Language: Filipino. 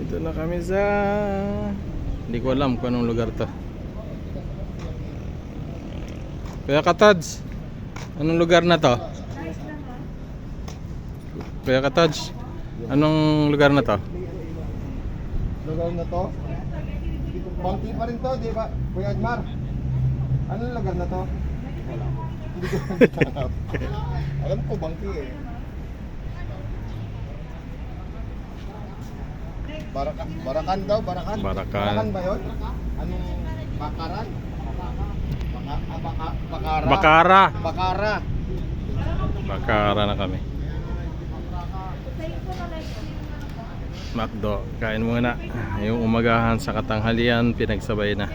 Ito na kami sa, hindi ko alam kung anong lugar to. Kuya Katads, anong lugar na to? Kuya Katads, anong lugar na to? Lugar na to? Bangki pa rin to, di ba? Kuya Admar, anong lugar na to? Hindi ko alam. Alam ko bangki eh. Barakan daw, Barakan. Barakan ba yun? Anong Bakaran? Bakara. Bakara. Bakara. Bakara na kami. McDo, kain muna. Yung umagahan sa katanghalian, pinagsabay na.